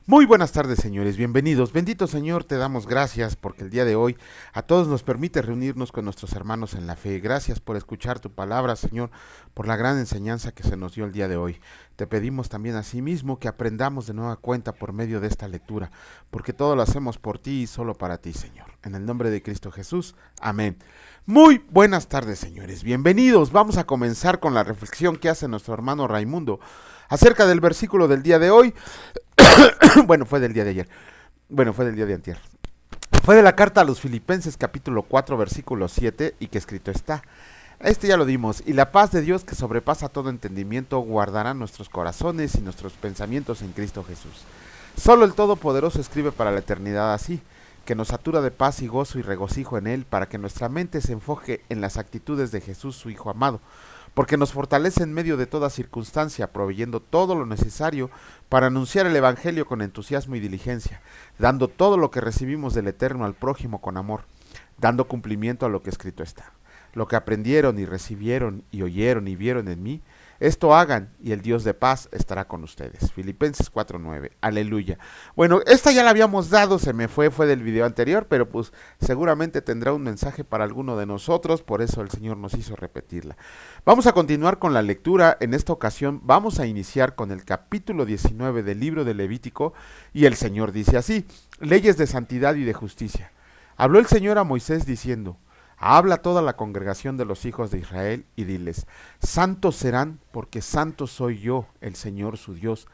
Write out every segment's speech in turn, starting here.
Muy buenas tardes, señores, bienvenidos. Bendito Señor, te damos gracias porque el día de hoy a todos nos permite reunirnos con nuestros hermanos en la fe. Gracias por escuchar tu palabra, Señor, por la gran enseñanza que se nos dio el día de hoy. Te pedimos también a sí mismo que aprendamos de nueva cuenta por medio de esta lectura, porque todo lo hacemos por ti y solo para ti, Señor. En el nombre de Cristo Jesús, amén. Muy buenas tardes, señores, bienvenidos. Vamos a comenzar con la reflexión que hace nuestro hermano Raimundo acerca del versículo del día de hoy. Bueno, fue del día de ayer. Bueno, fue del día de antier. Fue de la carta a los Filipenses capítulo 4 versículo 7 y que escrito está. Este ya lo dimos. Y la paz de Dios que sobrepasa todo entendimiento guardará nuestros corazones y nuestros pensamientos en Cristo Jesús. Solo el Todopoderoso escribe para la eternidad así, que nos satura de paz y gozo y regocijo en Él para que nuestra mente se enfoque en las actitudes de Jesús, su Hijo amado, porque nos fortalece en medio de toda circunstancia, proveyendo todo lo necesario para anunciar el Evangelio con entusiasmo y diligencia, dando todo lo que recibimos del Eterno al prójimo con amor, dando cumplimiento a lo que escrito está. Lo que aprendieron y recibieron y oyeron y vieron en mí, esto hagan y el Dios de paz estará con ustedes. Filipenses 4:9. Aleluya. Bueno, esta ya la habíamos dado, fue del video anterior, pero pues seguramente tendrá un mensaje para alguno de nosotros, por eso el Señor nos hizo repetirla. Vamos a continuar con la lectura. En esta ocasión vamos a iniciar con el capítulo 19 del libro de Levítico y el Señor dice así: leyes de santidad y de justicia. Habló el Señor a Moisés diciendo: habla a toda la congregación de los hijos de Israel y diles: santos serán, porque santo soy yo, el Señor su Dios.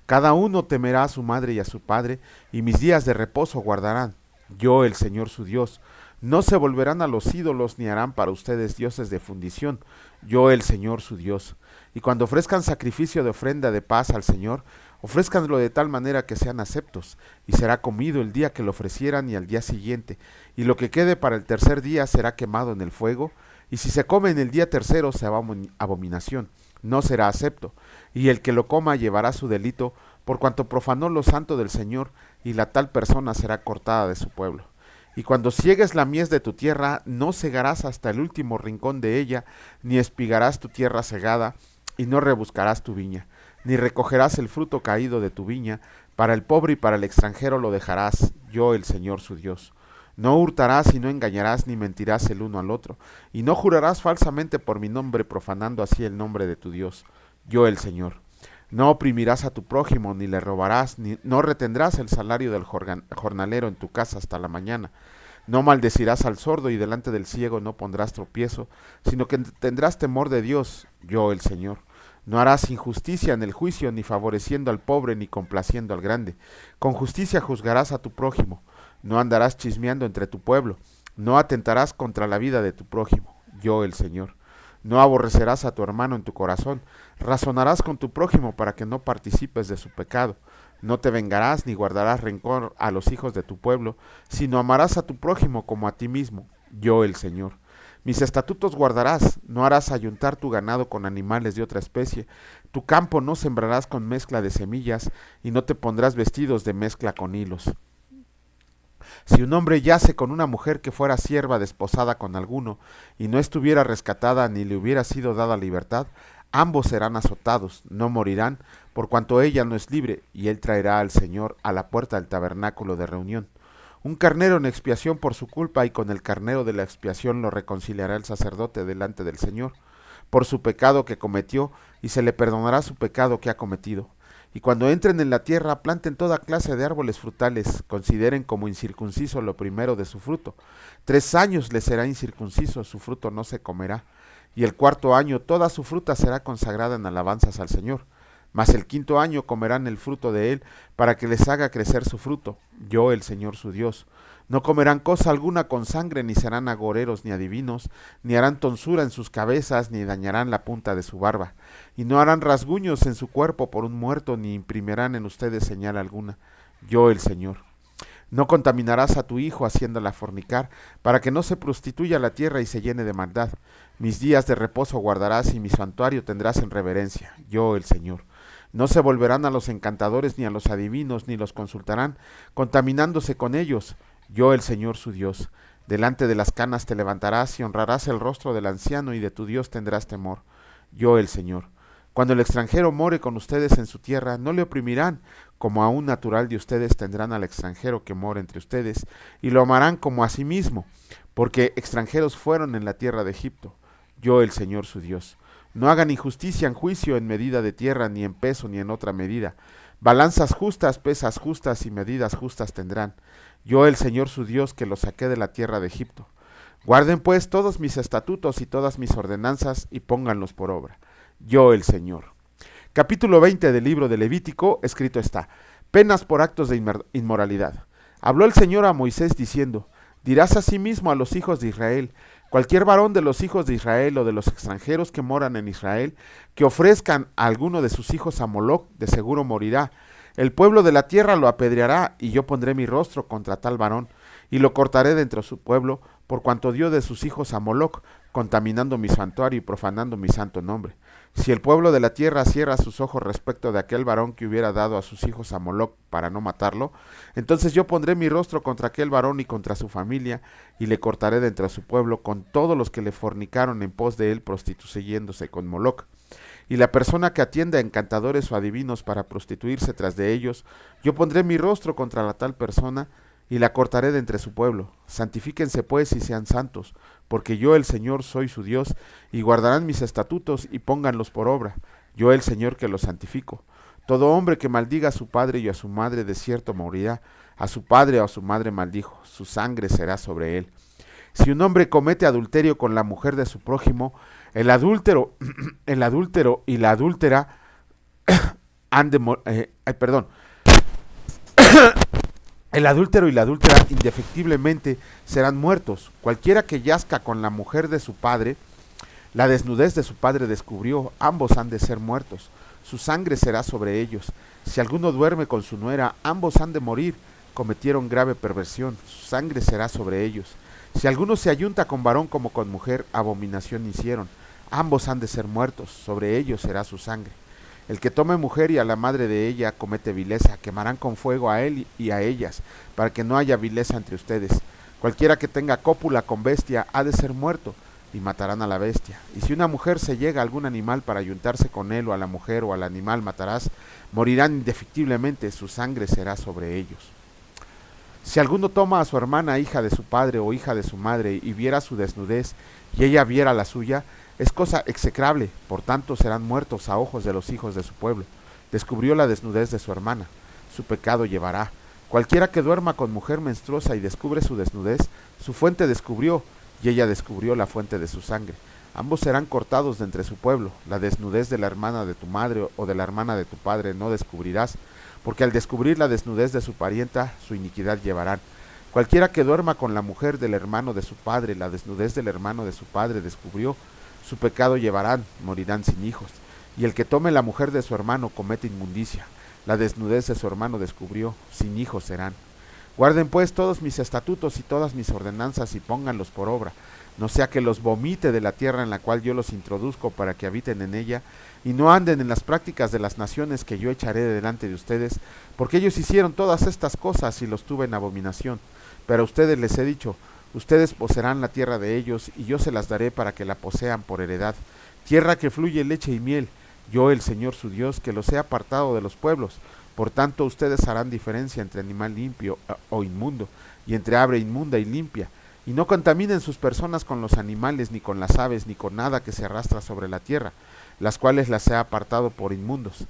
Cada uno temerá a su madre y a su padre, y mis días de reposo guardarán. Yo, el Señor su Dios. No se volverán a los ídolos ni harán para ustedes dioses de fundición. Yo, el Señor su Dios. Y cuando ofrezcan sacrificio de ofrenda de paz al Señor, ofrézcanlo de tal manera que sean aceptos, y será comido el día que lo ofrecieran y al día siguiente, y lo que quede para el tercer día será quemado en el fuego, y si se come en el día tercero será abominación, no será acepto, y el que lo coma llevará su delito, por cuanto profanó lo santo del Señor, y la tal persona será cortada de su pueblo. Y cuando ciegues la mies de tu tierra, no segarás hasta el último rincón de ella, ni espigarás tu tierra segada, y no rebuscarás tu viña, ni recogerás el fruto caído de tu viña, para el pobre y para el extranjero lo dejarás, yo el Señor su Dios. No hurtarás y no engañarás ni mentirás el uno al otro, y no jurarás falsamente por mi nombre, profanando así el nombre de tu Dios, yo el Señor. No oprimirás a tu prójimo, ni le robarás, ni no retendrás el salario del jornalero en tu casa hasta la mañana. No maldecirás al sordo y delante del ciego no pondrás tropiezo, sino que tendrás temor de Dios, yo el Señor. No harás injusticia en el juicio, ni favoreciendo al pobre, ni complaciendo al grande. Con justicia juzgarás a tu prójimo. No andarás chismeando entre tu pueblo. No atentarás contra la vida de tu prójimo, yo el Señor. No aborrecerás a tu hermano en tu corazón. Razonarás con tu prójimo para que no participes de su pecado. No te vengarás ni guardarás rencor a los hijos de tu pueblo, sino amarás a tu prójimo como a ti mismo, yo el Señor. Mis estatutos guardarás, no harás ayuntar tu ganado con animales de otra especie, tu campo no sembrarás con mezcla de semillas, y no te pondrás vestidos de mezcla con hilos. Si un hombre yace con una mujer que fuera sierva desposada con alguno, y no estuviera rescatada ni le hubiera sido dada libertad, ambos serán azotados, no morirán, por cuanto ella no es libre, y él traerá al Señor a la puerta del tabernáculo de reunión un carnero en expiación por su culpa, y con el carnero de la expiación lo reconciliará el sacerdote delante del Señor, por su pecado que cometió, y se le perdonará su pecado que ha cometido. Y cuando entren en la tierra, planten toda clase de árboles frutales, consideren como incircunciso lo primero de su fruto. 3 años le será incircunciso, su fruto no se comerá. Y el 4.º año toda su fruta será consagrada en alabanzas al Señor. Mas el 5.º año comerán el fruto de él, para que les haga crecer su fruto, yo el Señor su Dios. No comerán cosa alguna con sangre, ni serán agoreros ni adivinos, ni harán tonsura en sus cabezas, ni dañarán la punta de su barba. Y no harán rasguños en su cuerpo por un muerto, ni imprimirán en ustedes señal alguna, yo el Señor. No contaminarás a tu hijo haciéndola fornicar, para que no se prostituya la tierra y se llene de maldad. Mis días de reposo guardarás, y mi santuario tendrás en reverencia, yo el Señor. No se volverán a los encantadores ni a los adivinos, ni los consultarán, contaminándose con ellos, yo el Señor su Dios. Delante de las canas te levantarás y honrarás el rostro del anciano, y de tu Dios tendrás temor, yo el Señor. Cuando el extranjero more con ustedes en su tierra, no le oprimirán, como a un natural de ustedes tendrán al extranjero que mora entre ustedes, y lo amarán como a sí mismo, porque extranjeros fueron en la tierra de Egipto, yo el Señor su Dios. No hagan injusticia en juicio en medida de tierra, ni en peso, ni en otra medida. Balanzas justas, pesas justas y medidas justas tendrán. Yo el Señor su Dios que los saqué de la tierra de Egipto. Guarden pues todos mis estatutos y todas mis ordenanzas y pónganlos por obra. Yo el Señor. Capítulo 20 del libro de Levítico, escrito está: penas por actos de inmoralidad. Habló el Señor a Moisés diciendo: dirás asimismo a los hijos de Israel: cualquier varón de los hijos de Israel o de los extranjeros que moran en Israel, que ofrezcan a alguno de sus hijos a Moloc, de seguro morirá. El pueblo de la tierra lo apedreará, y yo pondré mi rostro contra tal varón, y lo cortaré de entre su pueblo, por cuanto dio de sus hijos a Moloc, contaminando mi santuario y profanando mi santo nombre. Si el pueblo de la tierra cierra sus ojos respecto de aquel varón que hubiera dado a sus hijos a Moloc para no matarlo, entonces yo pondré mi rostro contra aquel varón y contra su familia, y le cortaré de entre su pueblo con todos los que le fornicaron en pos de él, prostituyéndose con Moloc. Y la persona que atienda a encantadores o adivinos para prostituirse tras de ellos, yo pondré mi rostro contra la tal persona, y la cortaré de entre su pueblo. Santifíquense pues y sean santos, porque yo el Señor soy su Dios, y guardarán mis estatutos y pónganlos por obra, yo el Señor que los santifico. Todo hombre que maldiga a su padre y a su madre de cierto morirá, a su padre o a su madre maldijo, su sangre será sobre él. Si un hombre comete adulterio con la mujer de su prójimo, el adúltero y la adúltera han de el adúltero y la adúltera indefectiblemente serán muertos. Cualquiera que yazca con la mujer de su padre, la desnudez de su padre descubrió, ambos han de ser muertos. Su sangre será sobre ellos. Si alguno duerme con su nuera, ambos han de morir. Cometieron grave perversión, su sangre será sobre ellos. Si alguno se ayunta con varón como con mujer, abominación hicieron. Ambos han de ser muertos, sobre ellos será su sangre. El que tome mujer y a la madre de ella comete vileza, quemarán con fuego a él y a ellas, para que no haya vileza entre ustedes. Cualquiera que tenga cópula con bestia ha de ser muerto, y matarán a la bestia. Y si una mujer se llega a algún animal para ayuntarse con él, o a la mujer o al animal matarás, morirán indefectiblemente, su sangre será sobre ellos. Si alguno toma a su hermana, hija de su padre o hija de su madre, y viera su desnudez, y ella viera la suya, es cosa execrable, por tanto serán muertos a ojos de los hijos de su pueblo. Descubrió la desnudez de su hermana, su pecado llevará. Cualquiera que duerma con mujer menstruosa y descubre su desnudez, su fuente descubrió, y ella descubrió la fuente de su sangre. Ambos serán cortados de entre su pueblo. La desnudez de la hermana de tu madre o de la hermana de tu padre no descubrirás, porque al descubrir la desnudez de su parienta, su iniquidad llevarán. Cualquiera que duerma con la mujer del hermano de su padre, la desnudez del hermano de su padre descubrió, su pecado llevarán, morirán sin hijos. Y el que tome la mujer de su hermano comete inmundicia, la desnudez de su hermano descubrió, sin hijos serán. Guarden pues todos mis estatutos y todas mis ordenanzas y pónganlos por obra, no sea que los vomite de la tierra en la cual yo los introduzco para que habiten en ella, y no anden en las prácticas de las naciones que yo echaré delante de ustedes, porque ellos hicieron todas estas cosas y los tuve en abominación. Pero a ustedes les he dicho, ustedes poseerán la tierra de ellos, y yo se las daré para que la posean por heredad, tierra que fluye leche y miel, yo el Señor su Dios, que los he apartado de los pueblos. Por tanto ustedes harán diferencia entre animal limpio o inmundo, y entre ave inmunda y limpia, y no contaminen sus personas con los animales, ni con las aves, ni con nada que se arrastra sobre la tierra, las cuales las he apartado por inmundos.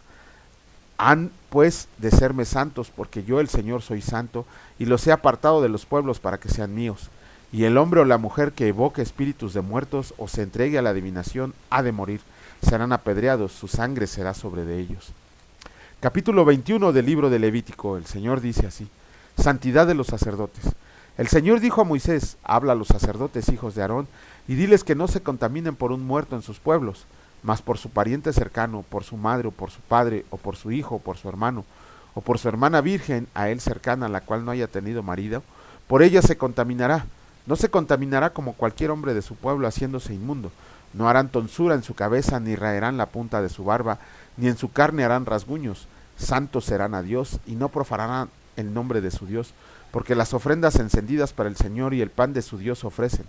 Han pues de serme santos, porque yo el Señor soy santo, y los he apartado de los pueblos para que sean míos. Y el hombre o la mujer que evoque espíritus de muertos o se entregue a la adivinación ha de morir, serán apedreados, su sangre será sobre de ellos. Capítulo 21 del libro de Levítico. El Señor dice así: santidad de los sacerdotes. El Señor dijo a Moisés: habla a los sacerdotes hijos de Aarón, y diles que no se contaminen por un muerto en sus pueblos, mas por su pariente cercano, por su madre o por su padre, o por su hijo o por su hermano, o por su hermana virgen a él cercana, la cual no haya tenido marido, por ella se contaminará. No se contaminará como cualquier hombre de su pueblo haciéndose inmundo. No harán tonsura en su cabeza, ni raerán la punta de su barba, ni en su carne harán rasguños. Santos serán a Dios, y no profanarán el nombre de su Dios, porque las ofrendas encendidas para el Señor y el pan de su Dios ofrecen.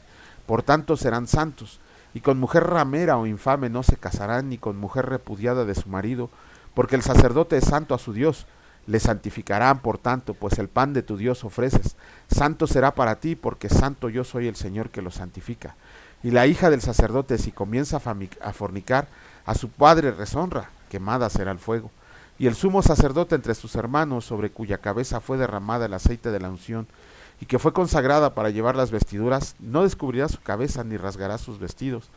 Por tanto serán santos. y con mujer ramera o infame no se casarán, ni con mujer repudiada de su marido, porque el sacerdote es santo a su Dios. Le santificarán, por tanto, pues el pan de tu Dios ofreces. Santo será para ti, porque santo yo soy el Señor que lo santifica. Y la hija del sacerdote, si comienza a fornicar, a su padre deshonra, quemada será el fuego. Y el sumo sacerdote entre sus hermanos, sobre cuya cabeza fue derramada el aceite de la unción, y que fue consagrada para llevar las vestiduras, no descubrirá su cabeza, ni rasgará sus vestidos,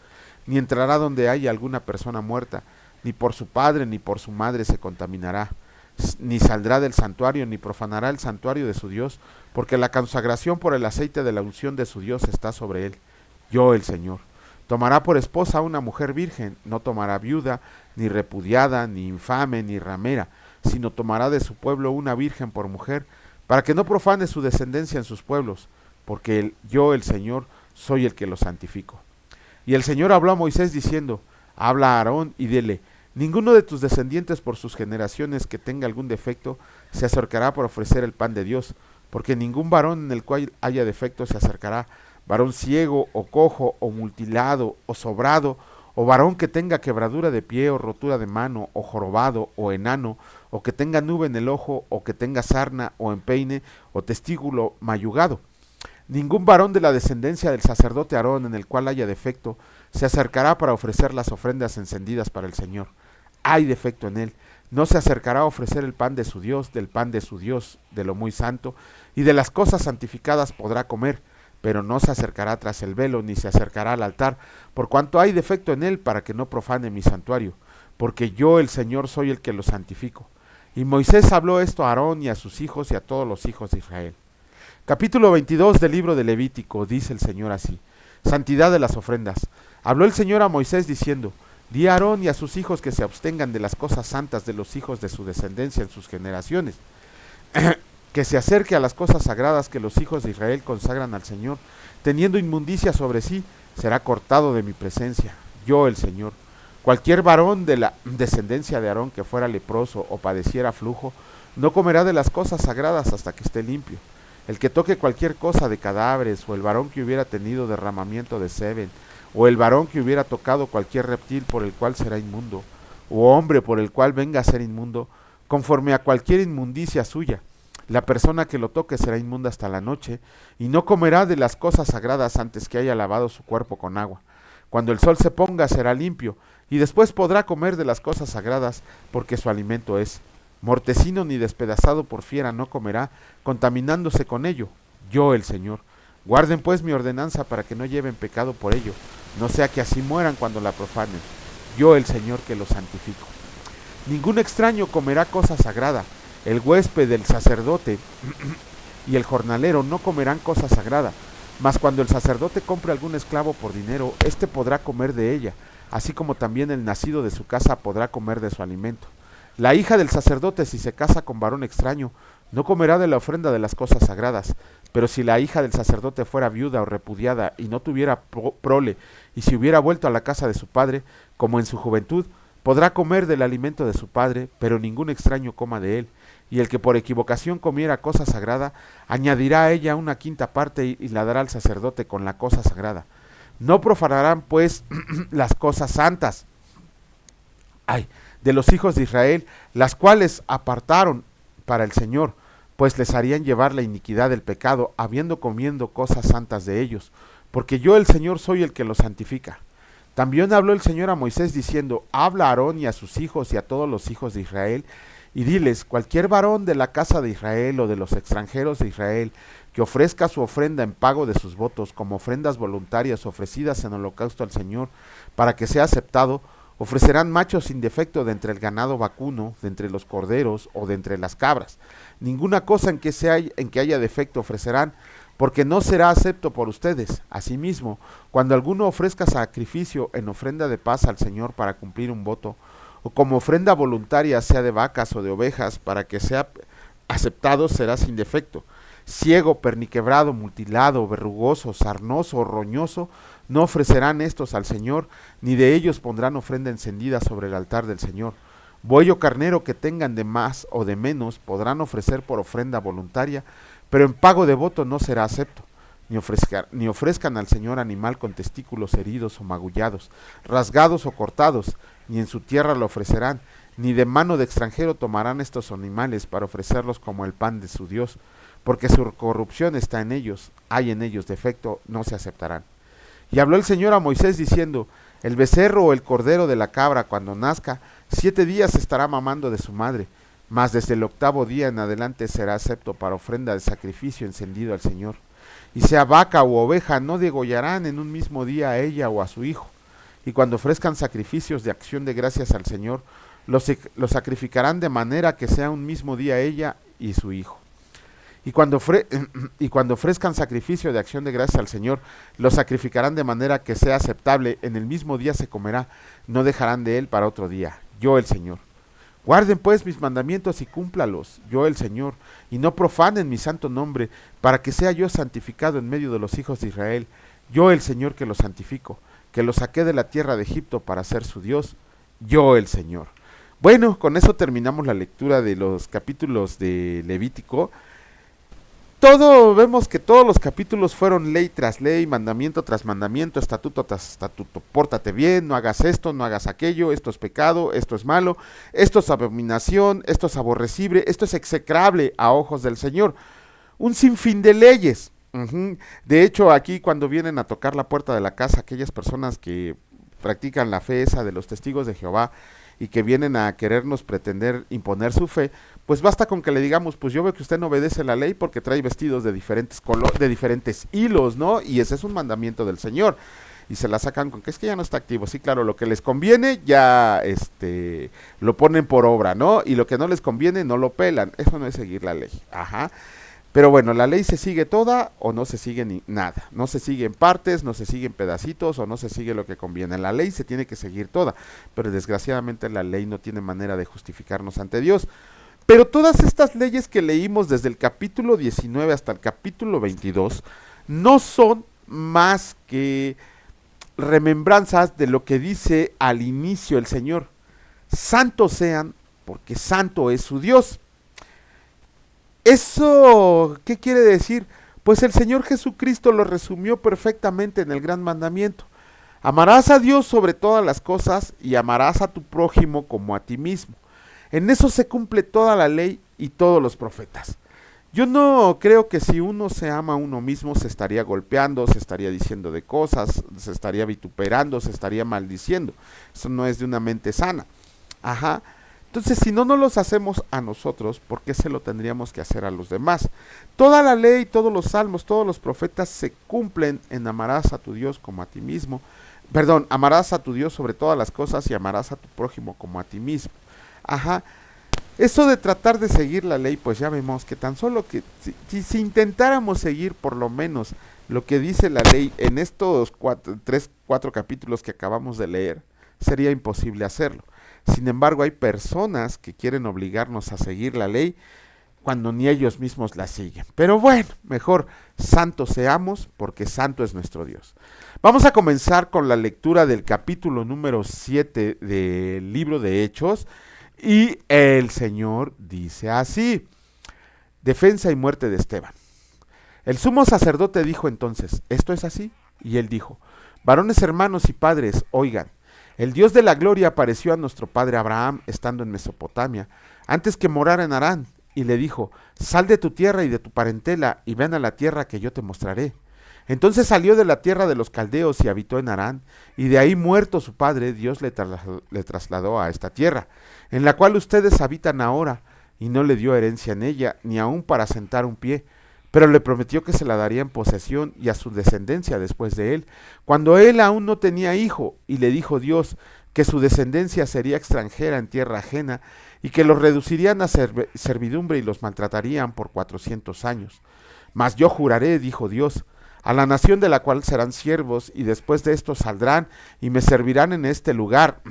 ni entrará donde haya alguna persona muerta, ni por su padre ni por su madre se contaminará, ni saldrá del santuario, ni profanará el santuario de su Dios, porque la consagración por el aceite de la unción de su Dios está sobre él. Yo, el Señor. Tomará por esposa a una mujer virgen, no tomará viuda, ni repudiada, ni infame, ni ramera, sino tomará de su pueblo una virgen por mujer, para que no profane su descendencia en sus pueblos, porque yo, el Señor, soy el que lo santifico. Y el Señor habló a Moisés diciendo, habla a Aarón y dile, ninguno de tus descendientes por sus generaciones que tenga algún defecto se acercará para ofrecer el pan de Dios, porque ningún varón en el cual haya defecto se acercará, varón ciego o cojo o mutilado o sobrado, o varón que tenga quebradura de pie o rotura de mano, o jorobado o enano, o que tenga nube en el ojo, o que tenga sarna o empeine, o testículo mayugado. Ningún varón de la descendencia del sacerdote Aarón en el cual haya defecto se acercará para ofrecer las ofrendas encendidas para el Señor. Hay defecto en él, no se acercará a ofrecer el pan de su Dios, del pan de su Dios, de lo muy santo, y de las cosas santificadas podrá comer, pero no se acercará tras el velo, ni se acercará al altar, por cuanto hay defecto en él, para que no profane mi santuario, porque yo el Señor soy el que lo santifico. Y Moisés habló esto a Aarón y a sus hijos y a todos los hijos de Israel. Capítulo 22 del libro de Levítico, dice el Señor así, santidad de las ofrendas. Habló el Señor a Moisés diciendo, di a Aarón y a sus hijos que se abstengan de las cosas santas de los hijos de su descendencia en sus generaciones, que se acerque a las cosas sagradas que los hijos de Israel consagran al Señor, teniendo inmundicia sobre sí, será cortado de mi presencia, yo el Señor. Cualquier varón de la descendencia de Aarón que fuera leproso o padeciera flujo, no comerá de las cosas sagradas hasta que esté limpio. El que toque cualquier cosa de cadáveres, o el varón que hubiera tenido derramamiento de semen, o el varón que hubiera tocado cualquier reptil por el cual será inmundo, o hombre por el cual venga a ser inmundo, conforme a cualquier inmundicia suya, la persona que lo toque será inmunda hasta la noche, y no comerá de las cosas sagradas antes que haya lavado su cuerpo con agua. Cuando el sol se ponga será limpio, y después podrá comer de las cosas sagradas, porque su alimento es. Mortecino ni despedazado por fiera no comerá, contaminándose con ello, yo el Señor. Guarden pues mi ordenanza para que no lleven pecado por ello, no sea que así mueran cuando la profanen, yo el Señor que lo santifico. Ningún extraño comerá cosa sagrada, el huésped del sacerdote y el jornalero no comerán cosa sagrada, mas cuando el sacerdote compre algún esclavo por dinero, éste podrá comer de ella, así como también el nacido de su casa podrá comer de su alimento. La hija del sacerdote, si se casa con varón extraño, no comerá de la ofrenda de las cosas sagradas, pero si la hija del sacerdote fuera viuda o repudiada y no tuviera prole, y si hubiera vuelto a la casa de su padre, como en su juventud, podrá comer del alimento de su padre, pero ningún extraño coma de él, y el que por equivocación comiera cosa sagrada, añadirá a ella una quinta parte y la dará al sacerdote con la cosa sagrada. No profanarán pues las cosas santas de los hijos de Israel, las cuales apartaron para el Señor, pues les harían llevar la iniquidad del pecado, habiendo comiendo cosas santas de ellos, porque yo el Señor soy el que los santifica. También habló el Señor a Moisés diciendo, habla a Aarón y a sus hijos y a todos los hijos de Israel, y diles, cualquier varón de la casa de Israel o de los extranjeros de Israel, que ofrezca su ofrenda en pago de sus votos, como ofrendas voluntarias ofrecidas en holocausto al Señor, para que sea aceptado, ofrecerán machos sin defecto de entre el ganado vacuno, de entre los corderos o de entre las cabras. Ninguna cosa en que haya defecto ofrecerán, porque no será acepto por ustedes. Asimismo, cuando alguno ofrezca sacrificio en ofrenda de paz al Señor para cumplir un voto, o como ofrenda voluntaria sea de vacas o de ovejas, para que sea aceptado, será sin defecto. Ciego, perniquebrado, mutilado, verrugoso, sarnoso o roñoso, no ofrecerán estos al Señor, ni de ellos pondrán ofrenda encendida sobre el altar del Señor. Buey o carnero que tengan de más o de menos podrán ofrecer por ofrenda voluntaria, pero en pago de voto no será acepto. ni ofrezcan al Señor animal con testículos heridos o magullados, rasgados o cortados, ni en su tierra lo ofrecerán, ni de mano de extranjero tomarán estos animales para ofrecerlos como el pan de su Dios, porque su corrupción está en ellos, hay en ellos defecto, no se aceptarán. Y habló el Señor a Moisés diciendo, el becerro o el cordero de la cabra cuando nazca, 7 días estará mamando de su madre, mas desde el 8º día en adelante será acepto para ofrenda de sacrificio encendido al Señor. Y sea vaca u oveja, no degollarán en un mismo día a ella o a su hijo. Y cuando ofrezcan sacrificios de acción de gracias al Señor, los sacrificarán de manera que sea un mismo día ella y su hijo. Y cuando ofrezcan sacrificio de acción de gracias al Señor, lo sacrificarán de manera que sea aceptable, en el mismo día se comerá, no dejarán de él para otro día, yo el Señor. Guarden pues mis mandamientos y cúmplalos, yo el Señor, y no profanen mi santo nombre, para que sea yo santificado en medio de los hijos de Israel, yo el Señor que los santifico, que los saqué de la tierra de Egipto para ser su Dios, yo el Señor. Bueno, con eso terminamos la lectura de los capítulos de Levítico. Vemos que todos los capítulos fueron ley tras ley, mandamiento tras mandamiento, estatuto tras estatuto. Pórtate bien, no hagas esto, no hagas aquello, esto es pecado, esto es malo, esto es abominación, esto es aborrecible, esto es execrable a ojos del Señor. Un sinfín de leyes. De hecho, aquí cuando vienen a tocar la puerta de la casa, aquellas personas que practican la fe esa de los testigos de Jehová y que vienen a querernos pretender imponer su fe, pues basta con que le digamos, pues yo veo que usted no obedece la ley porque trae vestidos de diferentes de diferentes hilos, ¿no? Y ese es un mandamiento del Señor. Y se la sacan con que es que ya no está activo. Sí, claro, lo que les conviene ya lo ponen por obra, ¿no? Y lo que no les conviene no lo pelan. Eso no es seguir la ley. Ajá. Pero bueno, la ley se sigue toda o no se sigue ni nada. No se sigue en partes, no se sigue en pedacitos o no se sigue lo que conviene. La ley se tiene que seguir toda, pero desgraciadamente la ley no tiene manera de justificarnos ante Dios. Pero todas estas leyes que leímos desde el capítulo 19 hasta el capítulo 22 no son más que remembranzas de lo que dice al inicio el Señor. Santos sean, porque santo es su Dios. ¿Eso qué quiere decir? Pues el Señor Jesucristo lo resumió perfectamente en el gran mandamiento. Amarás a Dios sobre todas las cosas y amarás a tu prójimo como a ti mismo. En eso se cumple toda la ley y todos los profetas. Yo no creo que si uno se ama a uno mismo se estaría golpeando, se estaría diciendo de cosas, se estaría vituperando, se estaría maldiciendo. Eso no es de una mente sana. Ajá. Entonces, si no nos los hacemos a nosotros, ¿por qué se lo tendríamos que hacer a los demás? Toda la ley, todos los salmos, todos los profetas se cumplen en amarás a tu Dios como a ti mismo. Perdón, amarás a tu Dios sobre todas las cosas y amarás a tu prójimo como a ti mismo. Ajá. Eso de tratar de seguir la ley, pues ya vemos que tan solo que si intentáramos seguir por lo menos lo que dice la ley en estos 4 capítulos que acabamos de leer, sería imposible hacerlo. Sin embargo, hay personas que quieren obligarnos a seguir la ley cuando ni ellos mismos la siguen. Pero bueno, mejor santos seamos porque santo es nuestro Dios. Vamos a comenzar con la lectura del capítulo número 7 del libro de Hechos. Y el Señor dice así: defensa y muerte de Esteban. El sumo sacerdote dijo entonces: ¿esto es así? Y él dijo: varones hermanos y padres, oigan. El Dios de la gloria apareció a nuestro padre Abraham estando en Mesopotamia, antes que morara en Harán, y le dijo: sal de tu tierra y de tu parentela, y ven a la tierra que yo te mostraré. Entonces salió de la tierra de los caldeos y habitó en Harán, y de ahí muerto su padre, Dios le trasladó a esta tierra, en la cual ustedes habitan ahora, y no le dio herencia en ella, ni aun para sentar un pie, pero le prometió que se la daría en posesión y a su descendencia después de él, cuando él aún no tenía hijo, y le dijo Dios que su descendencia sería extranjera en tierra ajena, y que los reducirían a servidumbre y los maltratarían por 400 años. Mas yo juraré, dijo Dios, a la nación de la cual serán siervos, y después de esto saldrán y me servirán en este lugar.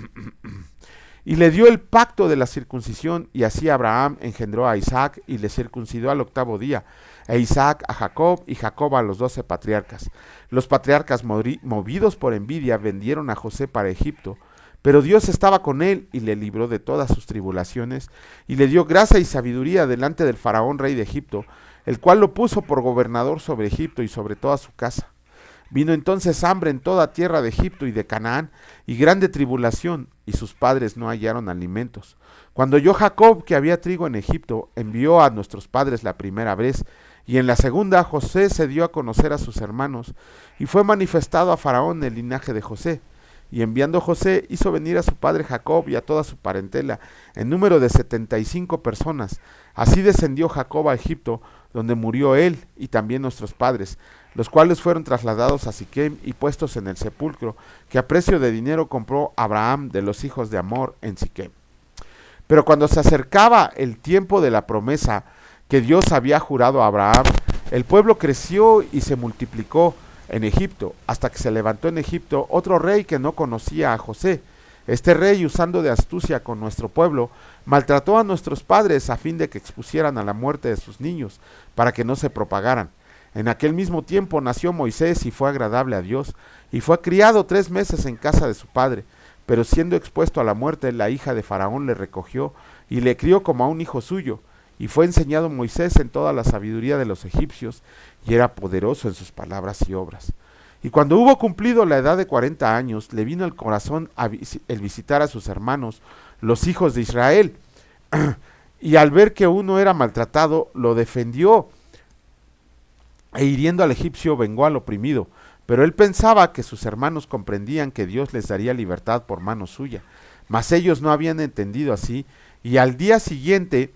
Y le dio el pacto de la circuncisión, y así Abraham engendró a Isaac y le circuncidó al 8º día, e Isaac a Jacob, y Jacob a los 12 patriarcas. Los patriarcas, movidos por envidia, vendieron a José para Egipto, pero Dios estaba con él y le libró de todas sus tribulaciones, y le dio gracia y sabiduría delante del faraón rey de Egipto. el cual lo puso por gobernador sobre Egipto y sobre toda su casa. Vino entonces hambre en toda tierra de Egipto y de Canaán, y grande tribulación, y sus padres no hallaron alimentos. Cuando oyó Jacob que había trigo en Egipto, envió a nuestros padres la primera vez, y en la segunda José se dio a conocer a sus hermanos, y fue manifestado a Faraón el linaje de José. Y enviando José, hizo venir a su padre Jacob y a toda su parentela, en número de 75 personas. Así descendió Jacob a Egipto, donde murió él y también nuestros padres, los cuales fueron trasladados a Siquem y puestos en el sepulcro, que a precio de dinero compró Abraham de los hijos de Amor en Siquem. Pero cuando se acercaba el tiempo de la promesa que Dios había jurado a Abraham, el pueblo creció y se multiplicó en Egipto, hasta que se levantó en Egipto otro rey que no conocía a José. Este rey, usando de astucia con nuestro pueblo, maltrató a nuestros padres a fin de que expusieran a la muerte de sus niños, para que no se propagaran. En aquel mismo tiempo nació Moisés y fue agradable a Dios, y fue criado 3 meses en casa de su padre. Pero siendo expuesto a la muerte, la hija de Faraón le recogió y le crió como a un hijo suyo. Y fue enseñado Moisés en toda la sabiduría de los egipcios, y era poderoso en sus palabras y obras. Y cuando hubo cumplido la edad de 40 años, le vino al corazón el visitar a sus hermanos, los hijos de Israel. Y al ver que uno era maltratado, lo defendió, e hiriendo al egipcio vengó al oprimido. Pero él pensaba que sus hermanos comprendían que Dios les daría libertad por mano suya. Mas ellos no habían entendido así, y al día siguiente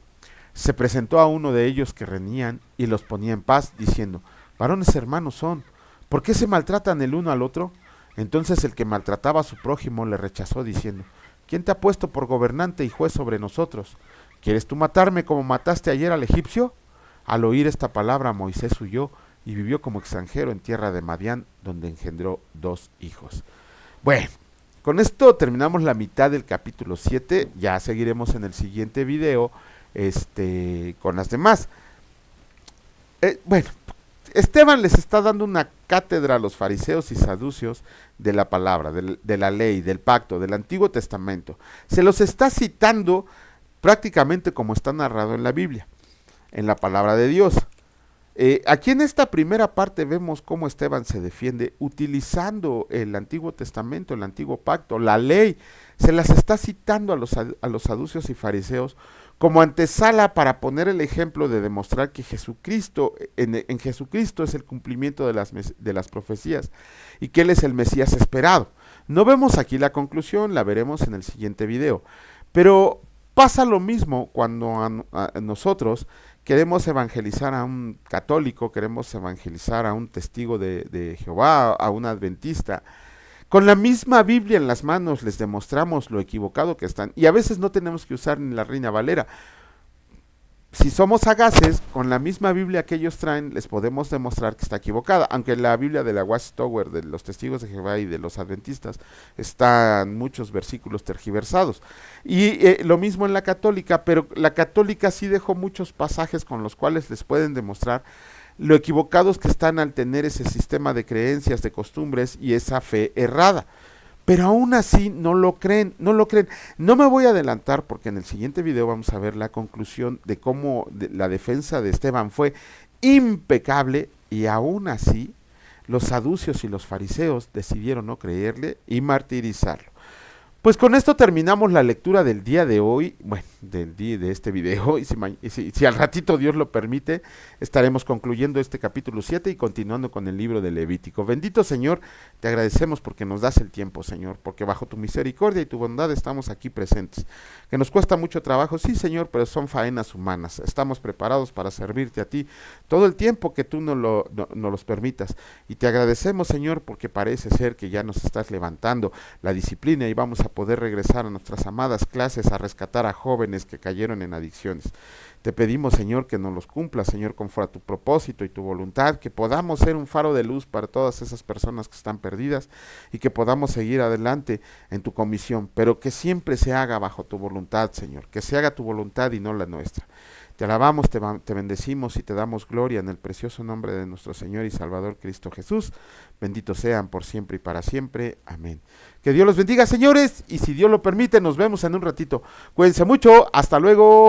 se presentó a uno de ellos que reñían y los ponía en paz, diciendo: varones hermanos son, ¿por qué se maltratan el uno al otro? Entonces el que maltrataba a su prójimo le rechazó, diciendo: ¿quién te ha puesto por gobernante y juez sobre nosotros? ¿Quieres tú matarme como mataste ayer al egipcio? Al oír esta palabra Moisés huyó y vivió como extranjero en tierra de Madián, donde engendró 2 hijos. Bueno, con esto terminamos la mitad del capítulo 7, ya seguiremos en el siguiente video con las demás. Bueno, Esteban les está dando una cátedra a los fariseos y saduceos de la palabra, de la ley, del pacto, del Antiguo Testamento. Se los está citando prácticamente como está narrado en la Biblia, en la palabra de Dios. Aquí en esta primera parte vemos cómo Esteban se defiende utilizando el Antiguo Testamento, el Antiguo Pacto, la ley. Se las está citando a los saduceos y fariseos como antesala para poner el ejemplo de demostrar que Jesucristo, en Jesucristo es el cumplimiento de las profecías y que Él es el Mesías esperado. No vemos aquí la conclusión, la veremos en el siguiente video. Pero pasa lo mismo cuando a nosotros queremos evangelizar a un católico, queremos evangelizar a un testigo de Jehová, a un adventista. Con la misma Biblia en las manos les demostramos lo equivocado que están. Y a veces no tenemos que usar ni la Reina Valera. Si somos sagaces, con la misma Biblia que ellos traen, les podemos demostrar que está equivocada. Aunque en la Biblia de la Watchtower, de los testigos de Jehová y de los adventistas, están muchos versículos tergiversados. Y lo mismo en la católica, pero la católica sí dejó muchos pasajes con los cuales les pueden demostrar lo equivocados que están al tener ese sistema de creencias, de costumbres y esa fe errada. Pero aún así no lo creen. No me voy a adelantar porque en el siguiente video vamos a ver la conclusión de cómo la defensa de Esteban fue impecable, y aún así los saduceos y los fariseos decidieron no creerle y martirizarlo. Pues con esto terminamos la lectura del día de hoy, bueno, del día de este video, y si al ratito Dios lo permite, estaremos concluyendo este capítulo 7 y continuando con el libro de Levítico. Bendito Señor, te agradecemos porque nos das el tiempo, Señor, porque bajo tu misericordia y tu bondad estamos aquí presentes. Que nos cuesta mucho trabajo, sí, Señor, pero son faenas humanas. Estamos preparados para servirte a ti todo el tiempo que tú nos los permitas. Y te agradecemos, Señor, porque parece ser que ya nos estás levantando la disciplina y vamos a poder regresar a nuestras amadas clases a rescatar a jóvenes que cayeron en adicciones. Te pedimos, Señor, que nos los cumplas, Señor, conforme a tu propósito y tu voluntad, que podamos ser un faro de luz para todas esas personas que están perdidas y que podamos seguir adelante en tu comisión, pero que siempre se haga bajo tu voluntad, Señor, que se haga tu voluntad y no la nuestra. Te alabamos, te bendecimos y te damos gloria en el precioso nombre de nuestro Señor y Salvador Cristo Jesús. Benditos sean por siempre y para siempre. Amén. Que Dios los bendiga, señores, y si Dios lo permite, nos vemos en un ratito. Cuídense mucho, hasta luego.